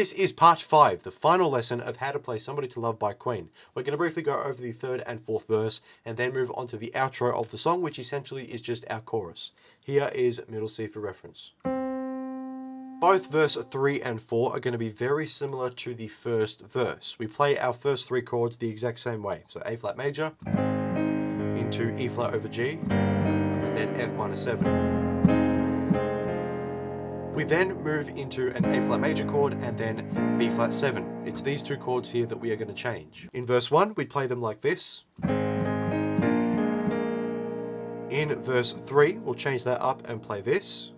This is part 5, the final lesson of How to Play Somebody to Love by Queen. We're going to briefly go over the third and fourth verse and then move on to the outro of the song, which essentially is just our chorus. Here is middle C for reference. Both verse 3 and 4 are going to be very similar to the first verse. We play our first three chords the exact same way. So A flat major, into E flat over G, and then F minor 7. We then move into an A flat major chord and then B flat 7. It's these two chords here that we are going to change. In verse 1, we play them like this. In verse 3, we'll change that up and play this.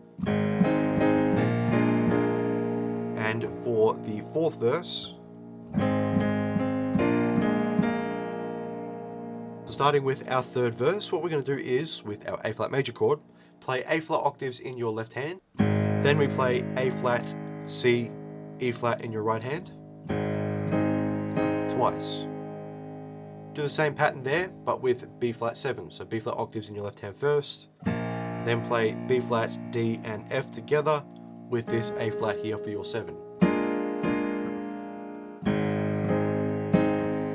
And for the fourth verse, starting with our third verse, what we're going to do is, with our A flat major chord, play A flat octaves in your left hand. Then we play A flat, C, E flat in your right hand. Twice. Do the same pattern there, but with B flat 7. So B flat octaves in your left hand first. Then play B flat, D and F together with this A flat here for your 7.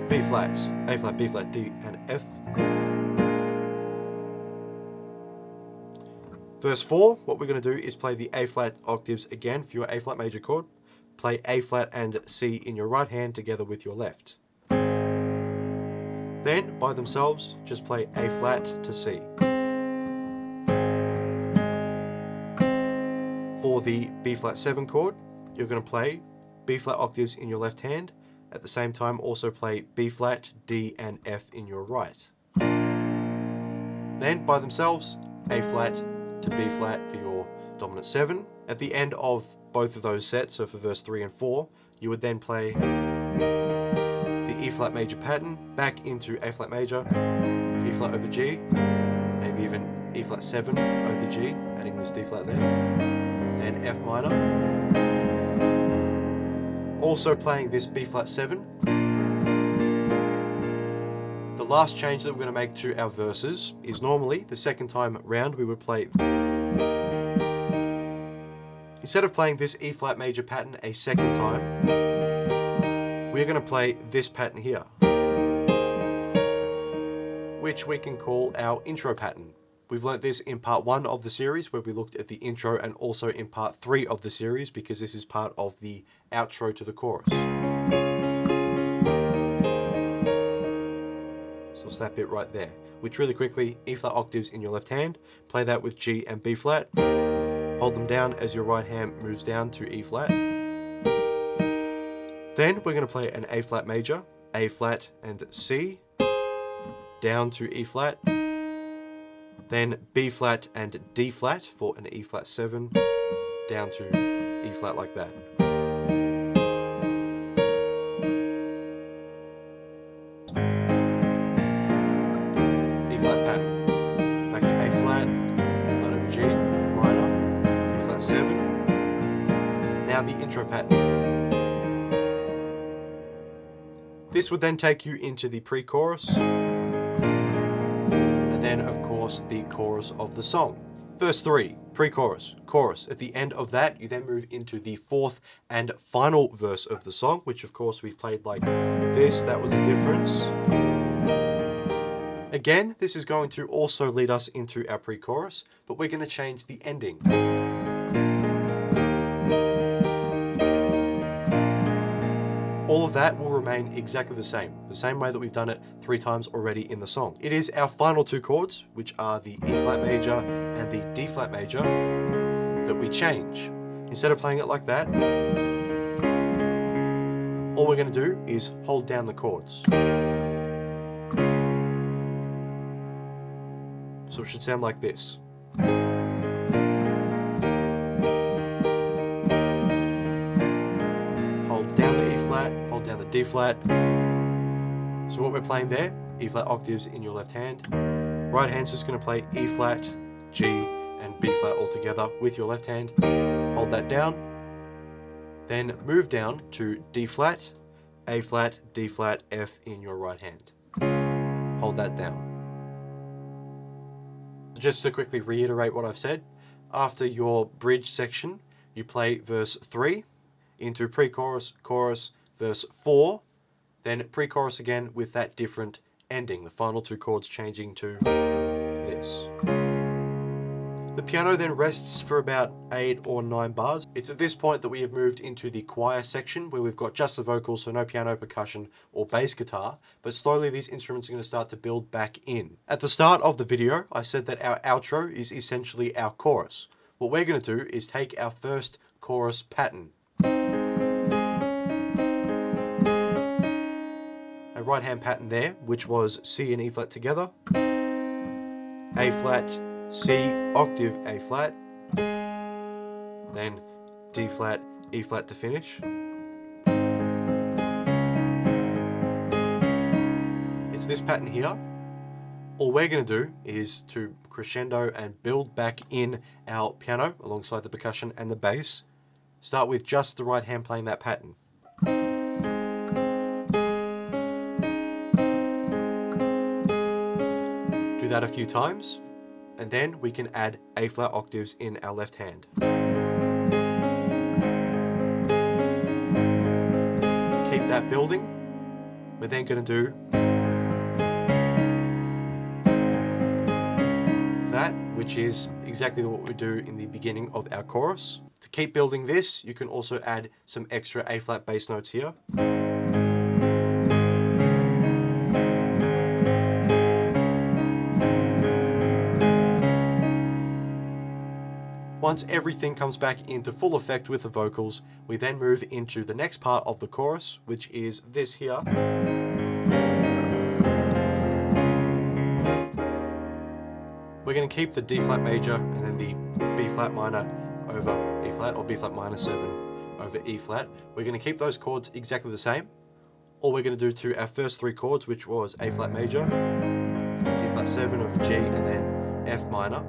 B flats, A flat, B flat, D and F. Verse 4, what we're going to do is play the A flat octaves again for your A flat major chord. Play A flat and C in your right hand together with your left. Then, by themselves, just play A flat to C. For the B flat 7 chord, you're going to play B flat octaves in your left hand. At the same time, also play B flat, D and F in your right. Then, by themselves, A flat to B flat for your dominant 7. At the end of both of those sets, so for verse 3 and 4, you would then play the E flat major pattern back into A flat major, E flat over G, maybe even E flat 7 over G, adding this D flat there, then F minor. Also playing this B flat 7. The last change that we're going to make to our verses is normally the second time round we would play, instead of playing this E flat major pattern a second time, we're going to play this pattern here, which we can call our intro pattern. We've learnt this in part 1 of the series where we looked at the intro, and also in part 3 of the series because this is part of the outro to the chorus. So it's that bit right there, which really quickly, E flat octaves in your left hand, play that with G and B flat, hold them down as your right hand moves down to E flat. Then we're going to play an A flat major, A flat and C, down to E flat, then B flat and D flat for an E flat 7, down to E flat like that. E flat pattern, back to A flat, A flat over G, F minor, E flat 7, now the intro pattern. This would then take you into the pre-chorus, and then of course the chorus of the song. Verse 3, pre-chorus, chorus. At the end of that, you then move into the fourth and final verse of the song, which of course we played like this. That was the difference. Again, this is going to also lead us into our pre-chorus, but we're going to change the ending. All of that will remain exactly the same way that we've done it 3 times already in the song. It is our final 2 chords, which are the E flat major and the D flat major, that we change. Instead of playing it like that, all we're going to do is hold down the chords. So it should sound like this. Hold down the E flat, hold down the D flat. So what we're playing there, E flat octaves in your left hand. Right hand's just going to play E flat, G and B flat all together with your left hand. Hold that down. Then move down to D flat, A flat, D flat, F in your right hand. Hold that down. Just to quickly reiterate what I've said, after your bridge section, you play verse 3. into pre-chorus, chorus, verse 4, then pre-chorus again with that different ending, the final two chords changing to this. The piano then rests for about 8 or 9 bars. It's at this point that we have moved into the choir section where we've got just the vocals, so no piano, percussion, or bass guitar, but slowly these instruments are going to start to build back in. At the start of the video, I said that our outro is essentially our chorus. What we're going to do is take our first chorus pattern, a right hand pattern there, which was C and E flat together, A flat, C, octave, A flat, then D flat, E flat to finish. It's this pattern here. All we're going to do is to crescendo and build back in our piano alongside the percussion and the bass. Start with just the right hand playing that pattern. Do that a few times, and then we can add A flat octaves in our left hand. To keep that building, we're then going to do that, which is exactly what we do in the beginning of our chorus. To keep building this, you can also add some extra A flat bass notes here. Once everything comes back into full effect with the vocals, we then move into the next part of the chorus, which is this here. We're going to keep the D flat major and then the B flat minor over E flat, or B flat minor 7 over E flat. We're going to keep those chords exactly the same. All we're going to do to our first 3 chords, which was A flat major, E flat 7 over G, and then F minor,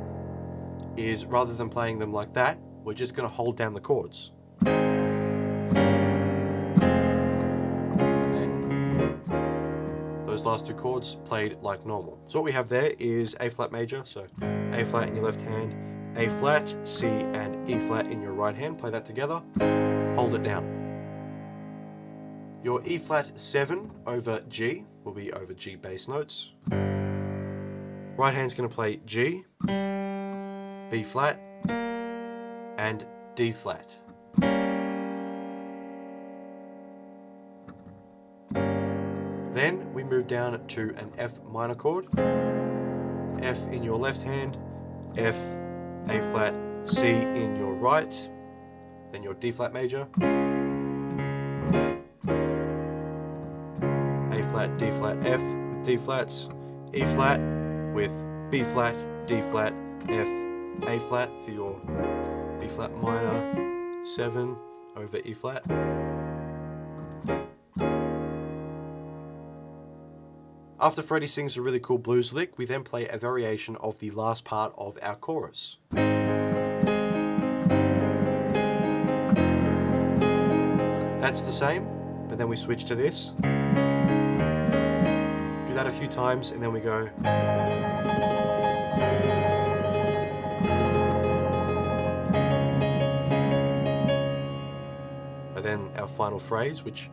is rather than playing them like that, we're just going to hold down the chords. And then those last 2 chords played like normal. So what we have there is A flat major, so A flat in your left hand, A flat, C and E flat in your right hand. Play that together, hold it down. Your E flat 7 over G will be over G bass notes. Right hand's going to play G, B flat, and D flat. Then we move down to an F minor chord. F in your left hand, F, A flat, C in your right, then your D flat major, A flat, D flat, F with D flats, E flat with B flat, D flat, F, A flat for your B flat minor 7 over E flat. After Freddie sings a really cool blues lick, we then play a variation of the last part of our chorus. That's the same, but then we switch to this. Do that a few times and then we go. And then our final phrase, which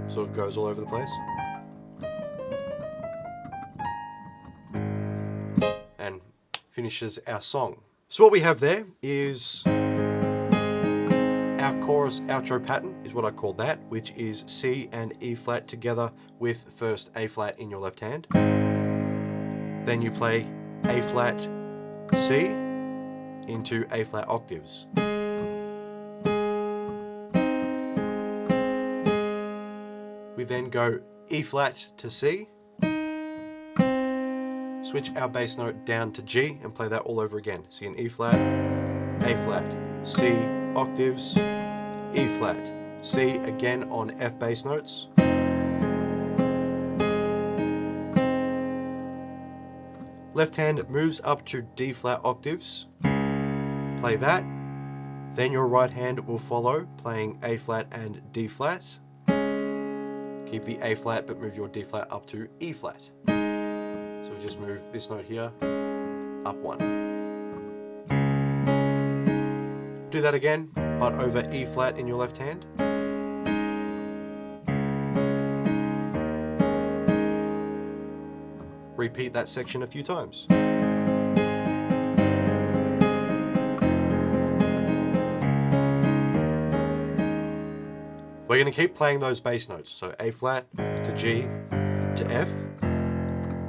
sort of goes all over the place. And finishes our song. So what we have there is our chorus outro pattern, is what I call that, which is C and E flat together with first A flat in your left hand. Then you play A flat, C into A flat octaves. We then go E flat to C, switch our bass note down to G and play that all over again. C and E flat, A flat, C octaves, E flat, C again on F bass notes. Left hand moves up to D flat octaves, play that, then your right hand will follow playing A flat and D flat. Keep the A flat but move your D flat up to E flat. So we just move this note here up 1. Do that again, but over E flat in your left hand. Repeat that section a few times. We're going to keep playing those bass notes, so A flat to G to F.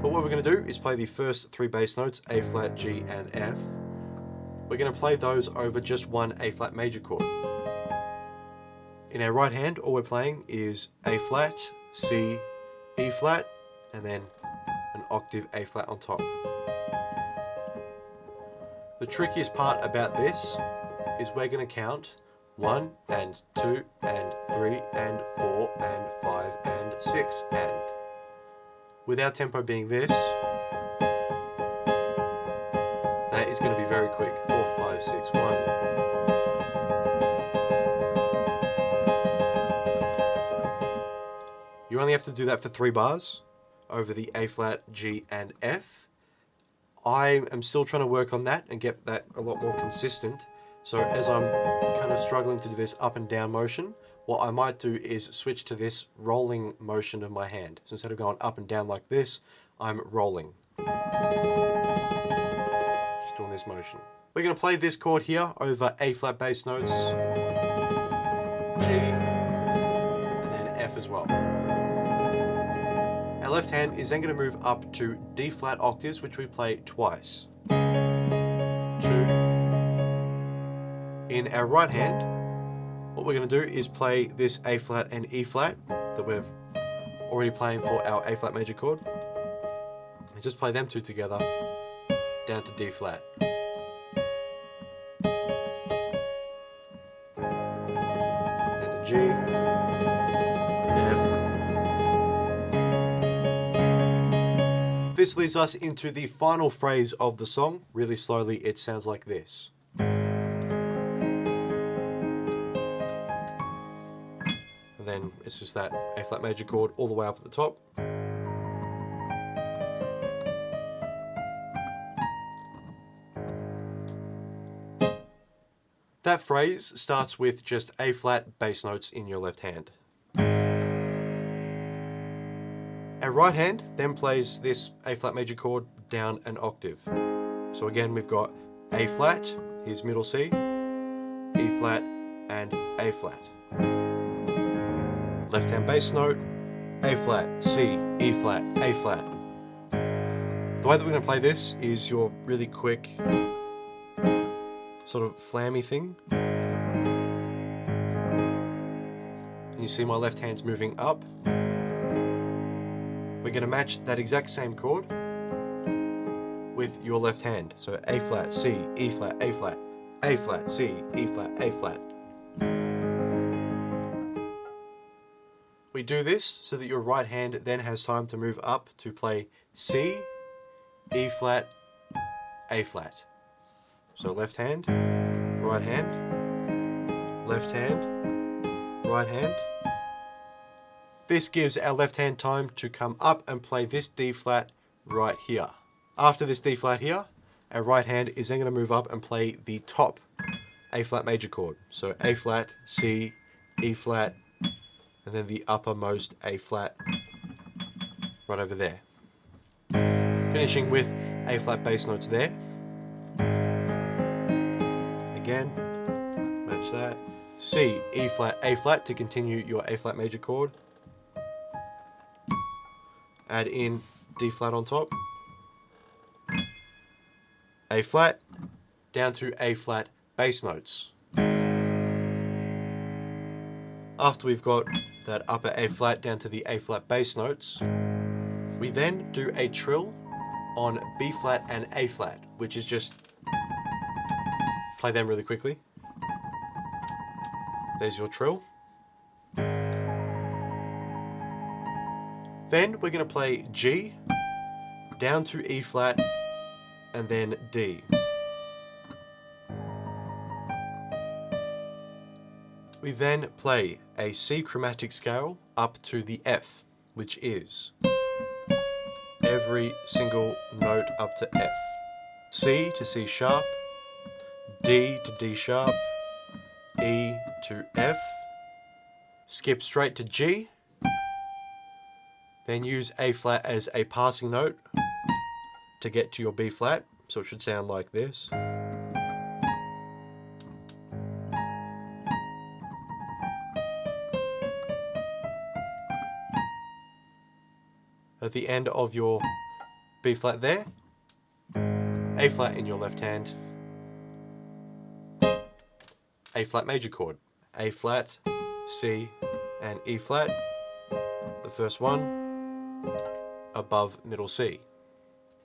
But what we're going to do is play the first 3 bass notes, A flat, G, and F. We're going to play those over just one A flat major chord. In our right hand, all we're playing is A flat, C, E flat, and then an octave A flat on top. The trickiest part about this is we're going to count 1 and 2 and 3 and 4 and 5 and 6 and. With our tempo being this, that is going to be very quick. 4, 5, 6, 1. You only have to do that for 3 bars over the A flat, G, and F. I am still trying to work on that and get that a lot more consistent. So as I'm kind of struggling to do this up and down motion, what I might do is switch to this rolling motion of my hand. So instead of going up and down like this, I'm rolling. Just doing this motion. We're going to play this chord here over A flat bass notes, G, and then F as well. Our left hand is then going to move up to D flat octaves, which we play twice. 2. In our right hand, what we're going to do is play this A flat and E flat that we're already playing for our A flat major chord. And just play them 2 together down to D flat. And a G, F. This leads us into the final phrase of the song. Really slowly, it sounds like this. Then it's just that A flat major chord all the way up at the top. That phrase starts with just A flat bass notes in your left hand. Our right hand then plays this A flat major chord down an octave. So again, we've got A flat, here's middle C, E flat, and A flat. Left hand bass note, A flat, C, E flat, A flat. The way that we're going to play this is your really quick sort of flammy thing. And you see my left hand's moving up. We're going to match that exact same chord with your left hand. So A flat, C, E flat, A flat, A flat, C, E flat, A flat. We do this so that your right hand then has time to move up to play C, E flat, A flat. So left hand, right hand, left hand, right hand. This gives our left hand time to come up and play this D flat right here. After this D flat here, our right hand is then going to move up and play the top A flat major chord. So A flat, C, E flat, and then the uppermost A flat right over there. Finishing with A flat bass notes there. Again, match that. C, E flat, A flat to continue your A flat major chord. Add in D flat on top. A flat, down to A flat bass notes. After we've got that upper A flat down to the A flat bass notes, we then do a trill on B flat and A flat, which is just, play them really quickly. There's your trill. Then we're going to play G, down to E flat, and then D. We then play a C chromatic scale up to the F, which is every single note up to F. C to C sharp, D to D sharp, E to F, skip straight to G, then use A flat as a passing note to get to your B flat, so it should sound like this. At the end of your B flat there, A flat in your left hand, A flat major chord, A flat, C, and E flat, the first one, above middle C.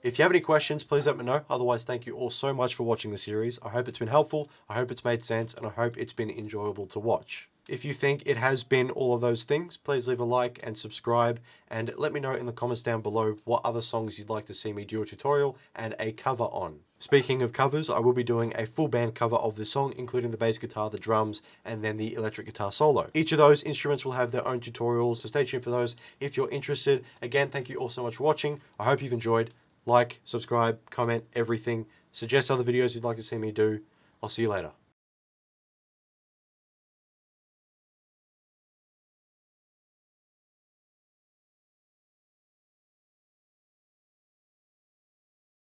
If you have any questions, please let me know. Otherwise, thank you all so much for watching the series. I hope it's been helpful, I hope it's made sense, and I hope it's been enjoyable to watch. If you think it has been all of those things, please leave a like and subscribe, and let me know in the comments down below what other songs you'd like to see me do a tutorial and a cover on. Speaking of covers, I will be doing a full band cover of this song, including the bass guitar, the drums, and then the electric guitar solo. Each of those instruments will have their own tutorials, so stay tuned for those if you're interested. Again, thank you all so much for watching. I hope you've enjoyed. Like, subscribe, comment, everything. Suggest other videos you'd like to see me do. I'll see you later.